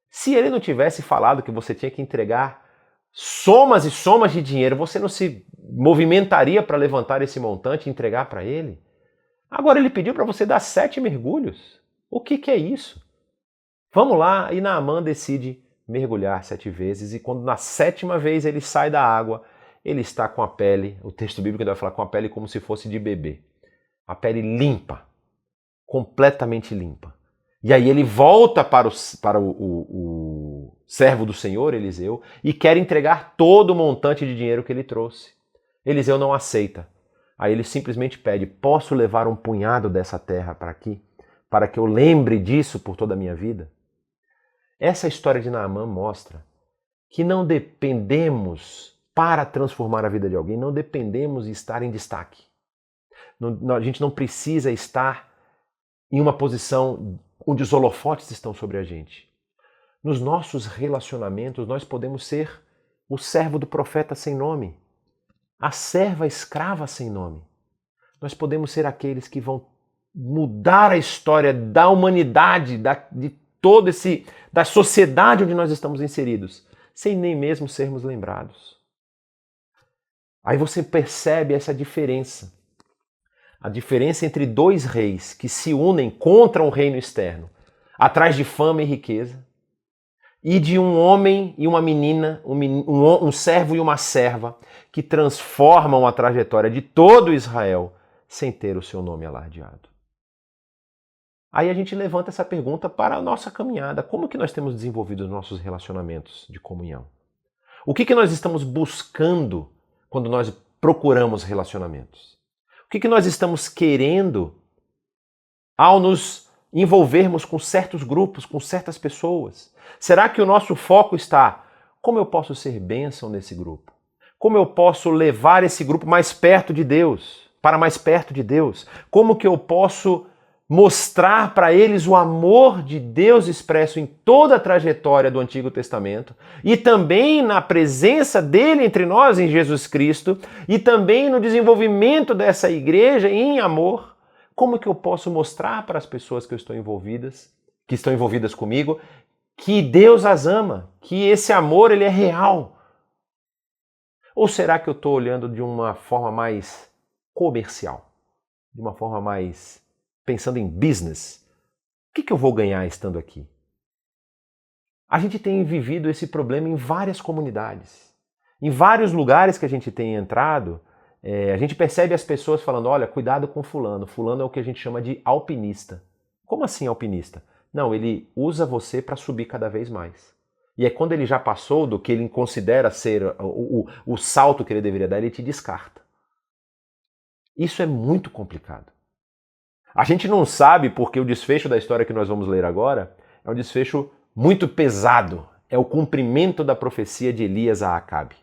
se ele não tivesse falado que você tinha que entregar somas e somas de dinheiro, você não se movimentaria para levantar esse montante e entregar para ele? Agora ele pediu para você dar 7 mergulhos. O que é isso? Vamos lá, e Naamã decide mergulhar 7 vezes, e quando na 7ª vez ele sai da água, ele está com a pele, o texto bíblico vai falar com a pele como se fosse de bebê. A pele limpa, completamente limpa. E aí ele volta para o servo do Senhor, Eliseu, e quer entregar todo o montante de dinheiro que ele trouxe. Eliseu não aceita. Aí ele simplesmente pede, posso levar um punhado dessa terra para aqui? Para que eu lembre disso por toda a minha vida? Essa história de Naamã mostra que não dependemos, para transformar a vida de alguém, não dependemos de estar em destaque. A gente não precisa estar em uma posição onde os holofotes estão sobre a gente. Nos nossos relacionamentos, nós podemos ser o servo do profeta sem nome, a serva escrava sem nome. Nós podemos ser aqueles que vão mudar a história da humanidade, da sociedade onde nós estamos inseridos, sem nem mesmo sermos lembrados. Aí você percebe essa diferença. A diferença entre dois reis que se unem contra um reino externo, atrás de fama e riqueza, e de um homem e uma menina, um servo e uma serva, que transformam a trajetória de todo Israel sem ter o seu nome alardeado. Aí a gente levanta essa pergunta para a nossa caminhada. Como que nós temos desenvolvido os nossos relacionamentos de comunhão? O que nós estamos buscando quando nós procuramos relacionamentos? O que nós estamos querendo ao nos envolvermos com certos grupos, com certas pessoas? Será que o nosso foco está como eu posso ser bênção nesse grupo? Como eu posso levar esse grupo mais perto de Deus, para mais perto de Deus? Como que eu posso mostrar para eles o amor de Deus expresso em toda a trajetória do Antigo Testamento e também na presença dele entre nós em Jesus Cristo e também no desenvolvimento dessa igreja em amor? Como que eu posso mostrar para as pessoas que estão envolvidas comigo, que Deus as ama, que esse amor ele é real? Ou será que eu estou olhando de uma forma mais comercial, de uma forma mais pensando em business? O que eu vou ganhar estando aqui? A gente tem vivido esse problema em várias comunidades. Em vários lugares que a gente tem entrado, a gente percebe as pessoas falando, olha, cuidado com fulano. Fulano é o que a gente chama de alpinista. Como assim alpinista? Não, ele usa você para subir cada vez mais. E é quando ele já passou do que ele considera ser o salto que ele deveria dar, ele te descarta. Isso é muito complicado. A gente não sabe porque o desfecho da história que nós vamos ler agora é um desfecho muito pesado. É o cumprimento da profecia de Elias a Acabe.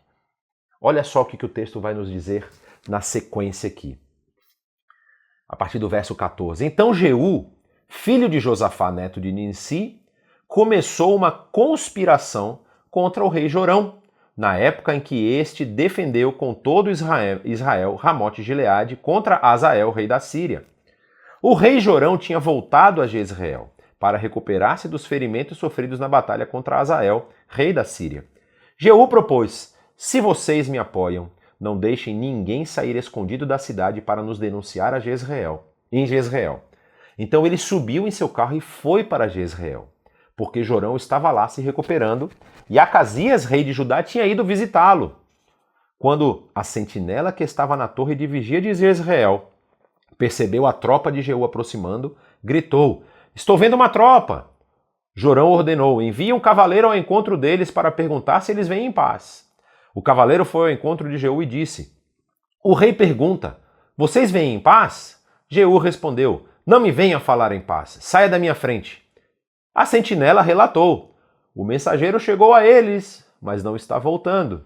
Olha só o que o texto vai nos dizer na sequência aqui. A partir do verso 14. Então Jeú, filho de Josafá, neto de Ninsi, começou uma conspiração contra o rei Jorão, na época em que este defendeu com todo Israel Ramote Gileade contra Azael, rei da Síria. O rei Jorão tinha voltado a Jezreel para recuperar-se dos ferimentos sofridos na batalha contra Azael, rei da Síria. Jeú propôs: se vocês me apoiam, não deixem ninguém sair escondido da cidade para nos denunciar em Jezreel. Então ele subiu em seu carro e foi para Jezreel, porque Jorão estava lá se recuperando e Acasias, rei de Judá, tinha ido visitá-lo. Quando a sentinela que estava na torre de vigia de Jezreel percebeu a tropa de Jeú aproximando, gritou: estou vendo uma tropa! Jorão ordenou: envie um cavaleiro ao encontro deles para perguntar se eles vêm em paz. O cavaleiro foi ao encontro de Jeú e disse: o rei pergunta, vocês vêm em paz? Jeú respondeu: não me venha falar em paz, saia da minha frente. A sentinela relatou: o mensageiro chegou a eles, mas não está voltando.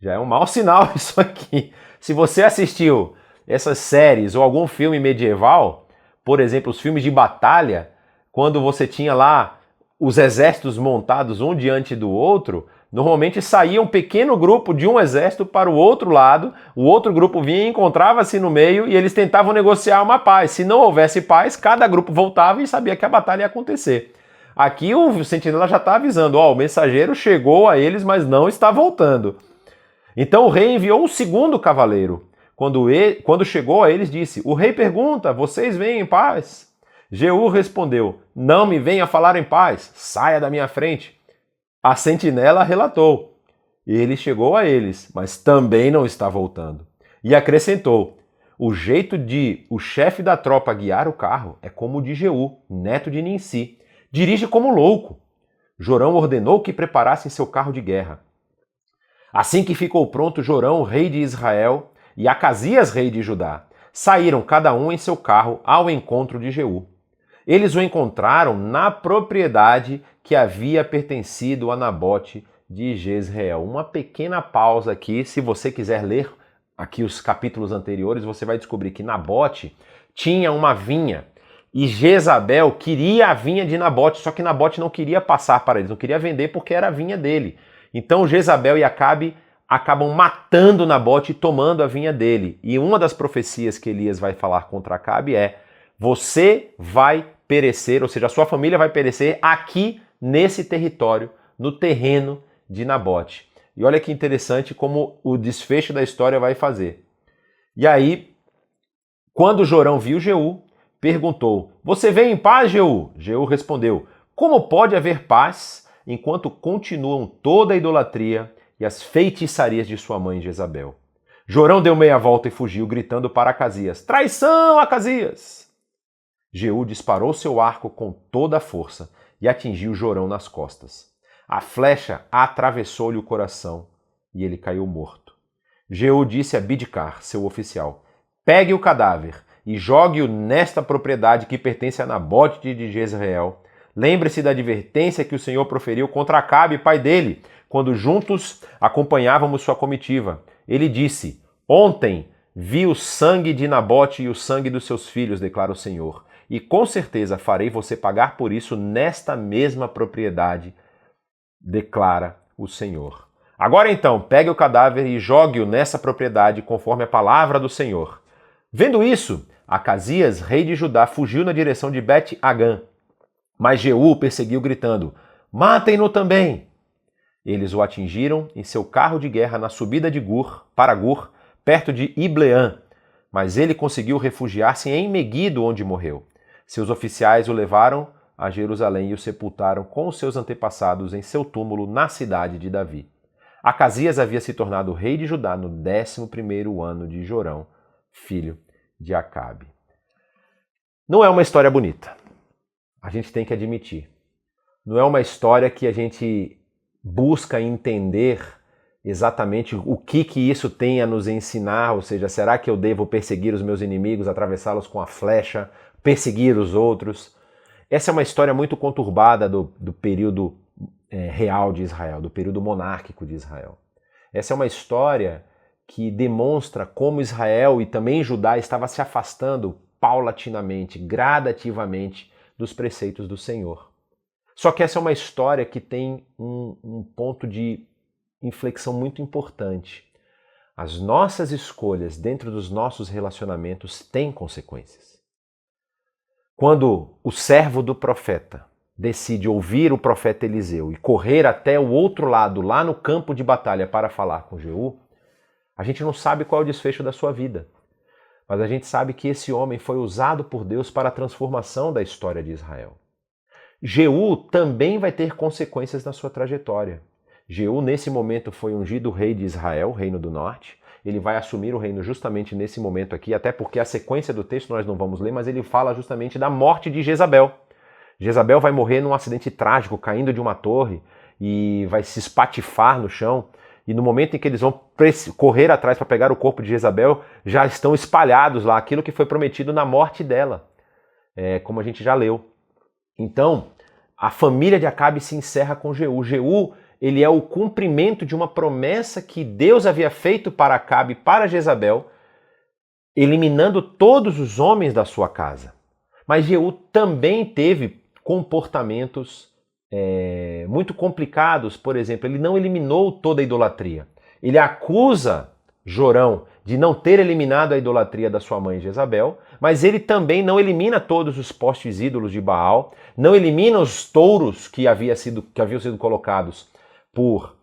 Já é um mau sinal isso aqui. Se você assistiu essas séries ou algum filme medieval, por exemplo, os filmes de batalha, quando você tinha lá os exércitos montados um diante do outro, normalmente saía um pequeno grupo de um exército para o outro lado, o outro grupo vinha e encontrava-se no meio e eles tentavam negociar uma paz. Se não houvesse paz, cada grupo voltava e sabia que a batalha ia acontecer. Aqui o sentinela já está avisando, o mensageiro chegou a eles, mas não está voltando. Então o rei enviou um segundo cavaleiro. Quando chegou a eles, disse: o rei pergunta, vocês vêm em paz? Jeú respondeu: não me venha falar em paz, saia da minha frente. A sentinela relatou: ele chegou a eles, mas também não está voltando. E acrescentou: o jeito de o chefe da tropa guiar o carro é como o de Jeú, neto de Ninsi. Dirige como louco. Jorão ordenou que preparassem seu carro de guerra. Assim que ficou pronto Jorão, rei de Israel, e Acasias, rei de Judá, saíram cada um em seu carro ao encontro de Jeú. Eles o encontraram na propriedade que havia pertencido a Nabote de Jezreel. Uma pequena pausa aqui, se você quiser ler aqui os capítulos anteriores, você vai descobrir que Nabote tinha uma vinha e Jezabel queria a vinha de Nabote, só que Nabote não queria passar para eles, não queria vender porque era a vinha dele. Então Jezabel e Acabe acabam matando Nabote e tomando a vinha dele. E uma das profecias que Elias vai falar contra Acabe é: você vai perecer, ou seja, a sua família vai perecer aqui nesse território, no terreno de Nabote. E olha que interessante como o desfecho da história vai fazer. E aí, Quando Jorão viu Jeú, perguntou: "Você vem em paz, Jeú?" Jeú respondeu: "Como pode haver paz enquanto continuam toda a idolatria e as feitiçarias de sua mãe Jezabel?" Jorão deu meia volta e fugiu, gritando para Acasias: "Traição, Acasias!" Jeú disparou seu arco com toda a força e atingiu Jorão nas costas. A flecha atravessou-lhe o coração e ele caiu morto. Jeú disse a Bidkar, seu oficial: "Pegue o cadáver e jogue-o nesta propriedade que pertence a Nabote de Jezreel. Lembre-se da advertência que o Senhor proferiu contra Acabe, pai dele, quando juntos acompanhávamos sua comitiva. Ele disse: Ontem vi o sangue de Nabote e o sangue dos seus filhos, declara o Senhor, e com certeza farei você pagar por isso nesta mesma propriedade, declara o Senhor. Agora então, pegue o cadáver e jogue-o nessa propriedade, conforme a palavra do Senhor." Vendo isso, Acasias, rei de Judá, fugiu na direção de Bet-Agã. Mas Jeú o perseguiu, gritando: "Matem-no também!" Eles o atingiram em seu carro de guerra na subida de para Gur, perto de Ibleã. Mas ele conseguiu refugiar-se em Meguido, onde morreu. Seus oficiais o levaram a Jerusalém e o sepultaram com os seus antepassados em seu túmulo na cidade de Davi. Acasias havia se tornado rei de Judá no 11º ano de Jorão, filho de Acabe. Não é uma história bonita. A gente tem que admitir. Não é uma história que a gente busca entender exatamente o que isso tem a nos ensinar, ou seja, será que eu devo perseguir os meus inimigos, atravessá-los com a flecha, perseguir os outros? Essa é uma história muito conturbada do período real de Israel, do período monárquico de Israel. Essa é uma história que demonstra como Israel e também Judá estava se afastando paulatinamente, gradativamente, dos preceitos do Senhor. Só que essa é uma história que tem um ponto de inflexão muito importante. As nossas escolhas dentro dos nossos relacionamentos têm consequências. Quando o servo do profeta decide ouvir o profeta Eliseu e correr até o outro lado, lá no campo de batalha, para falar com Jeú, a gente não sabe qual é o desfecho da sua vida. Mas a gente sabe que esse homem foi usado por Deus para a transformação da história de Israel. Jeú também vai ter consequências na sua trajetória. Jeú, nesse momento, foi ungido rei de Israel, reino do norte. Ele vai assumir o reino justamente nesse momento aqui, até porque a sequência do texto nós não vamos ler, mas ele fala justamente da morte de Jezabel. Jezabel vai morrer num acidente trágico, caindo de uma torre, e vai se espatifar no chão. E no momento em que eles vão correr atrás para pegar o corpo de Jezabel, já estão espalhados lá aquilo que foi prometido na morte dela, como a gente já leu. Então, a família de Acabe se encerra com Jeú. Jeú, ele é o cumprimento de uma promessa que Deus havia feito para Acabe e para Jezabel, eliminando todos os homens da sua casa. Mas Jeú também teve comportamentos muito complicados. Por exemplo, ele não eliminou toda a idolatria. Ele acusa Jorão de não ter eliminado a idolatria da sua mãe Jezabel, mas ele também não elimina todos os postes ídolos de Baal, não elimina os touros que haviam sido colocados por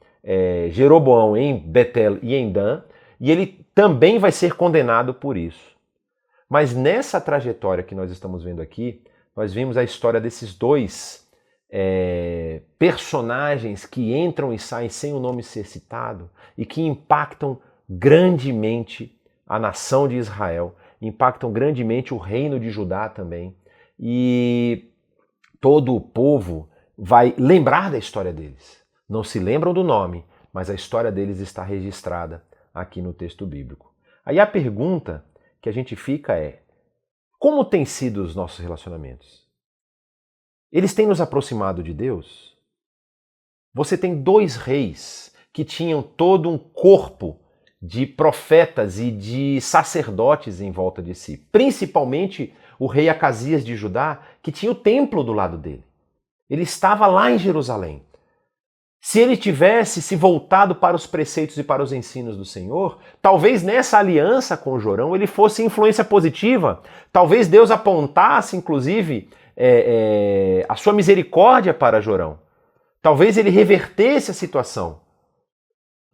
Jeroboão em Betel e em Dan, e ele também vai ser condenado por isso. Mas nessa trajetória que nós estamos vendo aqui, nós vimos a história desses dois personagens que entram e saem sem o nome ser citado e que impactam grandemente a nação de Israel, impactam grandemente o reino de Judá também, e todo o povo vai lembrar da história deles. Não se lembram do nome, mas a história deles está registrada aqui no texto bíblico. Aí a pergunta que a gente fica é: como têm sido os nossos relacionamentos? Eles têm nos aproximado de Deus? Você tem dois reis que tinham todo um corpo de profetas e de sacerdotes em volta de si. Principalmente o rei Acasias de Judá, que tinha o templo do lado dele. Ele estava lá em Jerusalém. Se ele tivesse se voltado para os preceitos e para os ensinos do Senhor, talvez nessa aliança com Jorão ele fosse influência positiva. Talvez Deus apontasse, inclusive, a sua misericórdia para Jorão. Talvez ele revertesse a situação.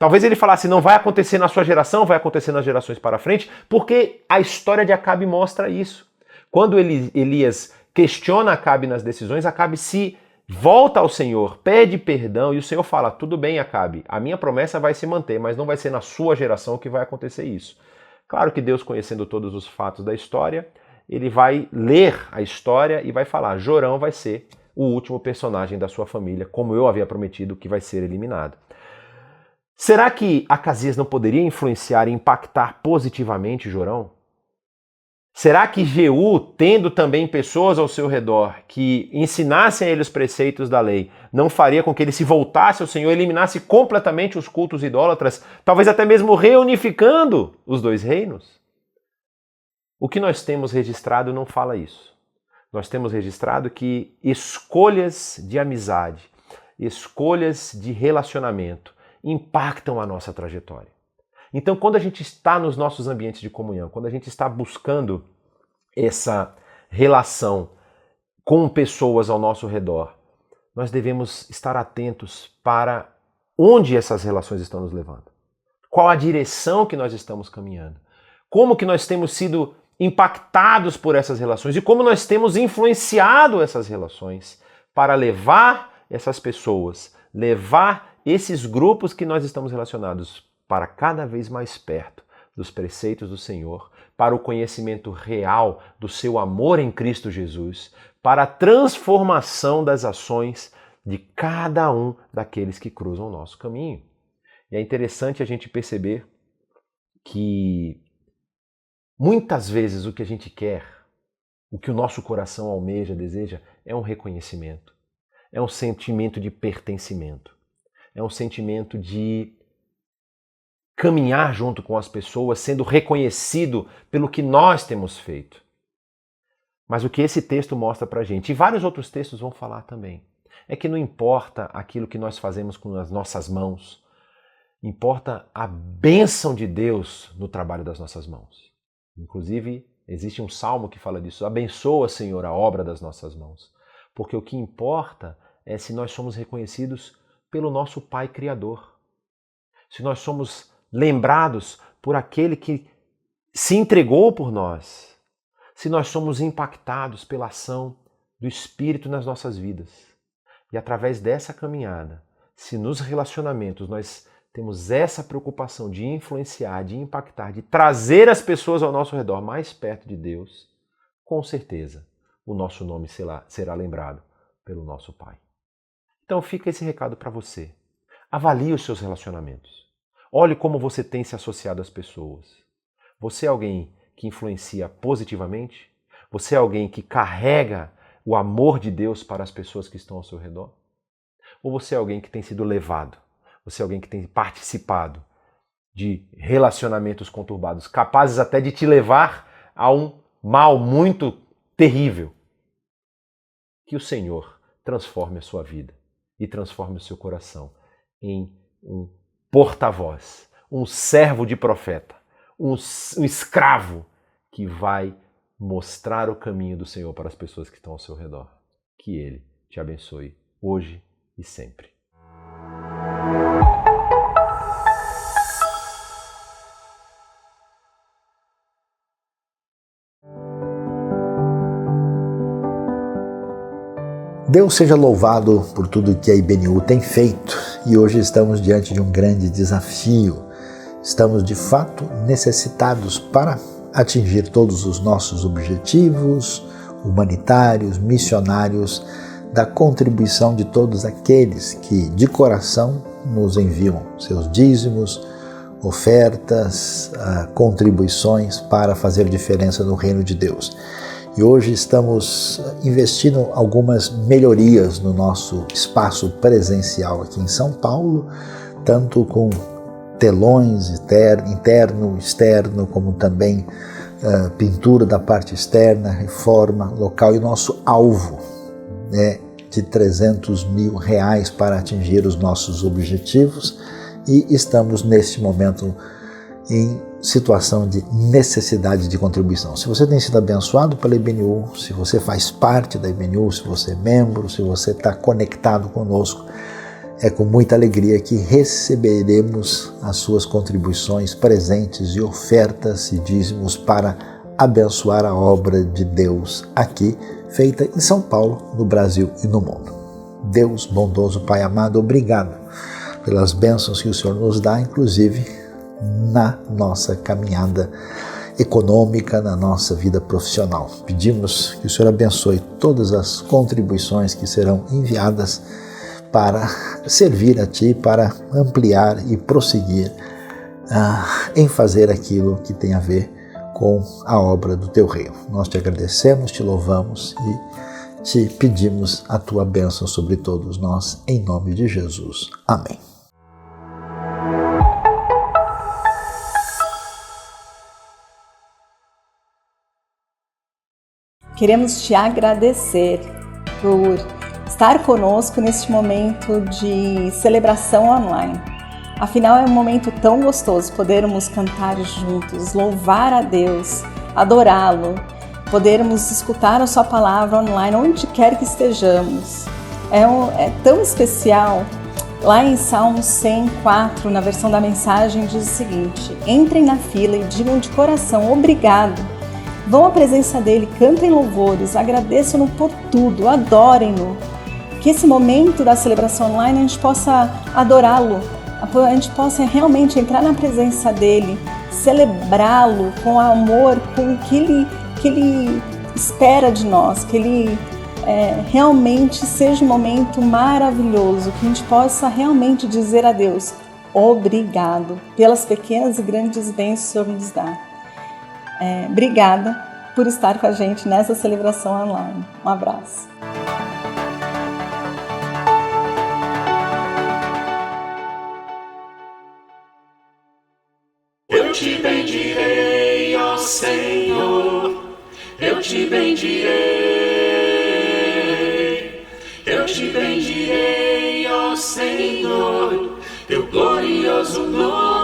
Talvez ele falasse, não vai acontecer na sua geração, vai acontecer nas gerações para frente, porque a história de Acabe mostra isso. Quando Elias questiona Acabe nas decisões, Acabe se volta ao Senhor, pede perdão e o Senhor fala, tudo bem, Acabe, a minha promessa vai se manter, mas não vai ser na sua geração que vai acontecer isso. Claro que Deus, conhecendo todos os fatos da história, ele vai ler a história e vai falar, Jorão vai ser o último personagem da sua família, como eu havia prometido, que vai ser eliminado. Será que Acasias não poderia influenciar e impactar positivamente Jorão? Será que Jeú, tendo também pessoas ao seu redor que ensinassem a ele os preceitos da lei, não faria com que ele se voltasse ao Senhor, eliminasse completamente os cultos idólatras, talvez até mesmo reunificando os dois reinos? O que nós temos registrado não fala isso. Nós temos registrado que escolhas de amizade, escolhas de relacionamento impactam a nossa trajetória. Então, quando a gente está nos nossos ambientes de comunhão, quando a gente está buscando essa relação com pessoas ao nosso redor, nós devemos estar atentos para onde essas relações estão nos levando. Qual a direção que nós estamos caminhando. Como que nós temos sido impactados por essas relações e como nós temos influenciado essas relações para levar essas pessoas, levar esses grupos que nós estamos relacionados para cada vez mais perto dos preceitos do Senhor, para o conhecimento real do seu amor em Cristo Jesus, para a transformação das ações de cada um daqueles que cruzam o nosso caminho. E é interessante a gente perceber que muitas vezes o que a gente quer, o que o nosso coração almeja, deseja, é um reconhecimento, é um sentimento de pertencimento, é um sentimento de caminhar junto com as pessoas, sendo reconhecido pelo que nós temos feito. Mas o que esse texto mostra pra gente, e vários outros textos vão falar também, é que não importa aquilo que nós fazemos com as nossas mãos, importa a bênção de Deus no trabalho das nossas mãos. Inclusive, existe um salmo que fala disso, abençoa, Senhor, a obra das nossas mãos. Porque o que importa é se nós somos reconhecidos pelo nosso Pai Criador. Se nós somos lembrados por aquele que se entregou por nós, se nós somos impactados pela ação do Espírito nas nossas vidas. E através dessa caminhada, se nos relacionamentos nós temos essa preocupação de influenciar, de impactar, de trazer as pessoas ao nosso redor mais perto de Deus, com certeza o nosso nome será lembrado pelo nosso Pai. Então fica esse recado para você. Avalie os seus relacionamentos. Olhe como você tem se associado às pessoas. Você é alguém que influencia positivamente? Você é alguém que carrega o amor de Deus para as pessoas que estão ao seu redor? Ou você é alguém que tem sido levado? Você é alguém que tem participado de relacionamentos conturbados, capazes até de te levar a um mal muito terrível? Que o Senhor transforme a sua vida e transforme o seu coração em um porta-voz, um servo de profeta, um escravo que vai mostrar o caminho do Senhor para as pessoas que estão ao seu redor. Que Ele te abençoe hoje e sempre. Deus seja louvado por tudo que a IBNU tem feito e hoje estamos diante de um grande desafio. Estamos de fato necessitados para atingir todos os nossos objetivos humanitários, missionários, da contribuição de todos aqueles que de coração nos enviam seus dízimos, ofertas, contribuições para fazer diferença no reino de Deus. E hoje estamos investindo algumas melhorias no nosso espaço presencial aqui em São Paulo, tanto com telões interno, externo, como também pintura da parte externa, reforma local. E o nosso alvo é de R$300 mil para atingir os nossos objetivos, e estamos neste momento em situação de necessidade de contribuição. Se você tem sido abençoado pela IBNU, se você faz parte da IBNU, se você é membro, se você está conectado conosco, É com muita alegria que receberemos as suas contribuições, presentes e ofertas e dízimos para abençoar a obra de Deus aqui, feita em São Paulo, no Brasil e no mundo. Deus bondoso, Pai amado, obrigado pelas bênçãos que o Senhor nos dá, inclusive na nossa caminhada econômica, na nossa vida profissional. Pedimos que o Senhor abençoe todas as contribuições que serão enviadas para servir a Ti, para ampliar e prosseguir em fazer aquilo que tem a ver com a obra do Teu reino. Nós te agradecemos, te louvamos e te pedimos a Tua bênção sobre todos nós, em nome de Jesus. Amém. Queremos te agradecer por estar conosco neste momento de celebração online. Afinal, é um momento tão gostoso podermos cantar juntos, louvar a Deus, adorá-lo, podermos escutar a sua palavra online, onde quer que estejamos. É tão especial. Lá em Salmo 104, na versão da mensagem, diz o seguinte: entrem na fila e digam de coração, obrigado. Vão à presença dele, cantem louvores, agradeçam-no por tudo, adorem-no. Que esse momento da celebração online a gente possa adorá-lo, a gente possa realmente entrar na presença dele, celebrá-lo com amor, com o que ele espera de nós, que ele realmente seja um momento maravilhoso, que a gente possa realmente dizer a Deus, obrigado pelas pequenas e grandes bênçãos que o Senhor nos dá. Obrigada por estar com a gente nessa celebração online. Um abraço. Eu te bendirei, ó Senhor, eu te bendirei. Eu te bendirei, ó Senhor, teu glorioso nome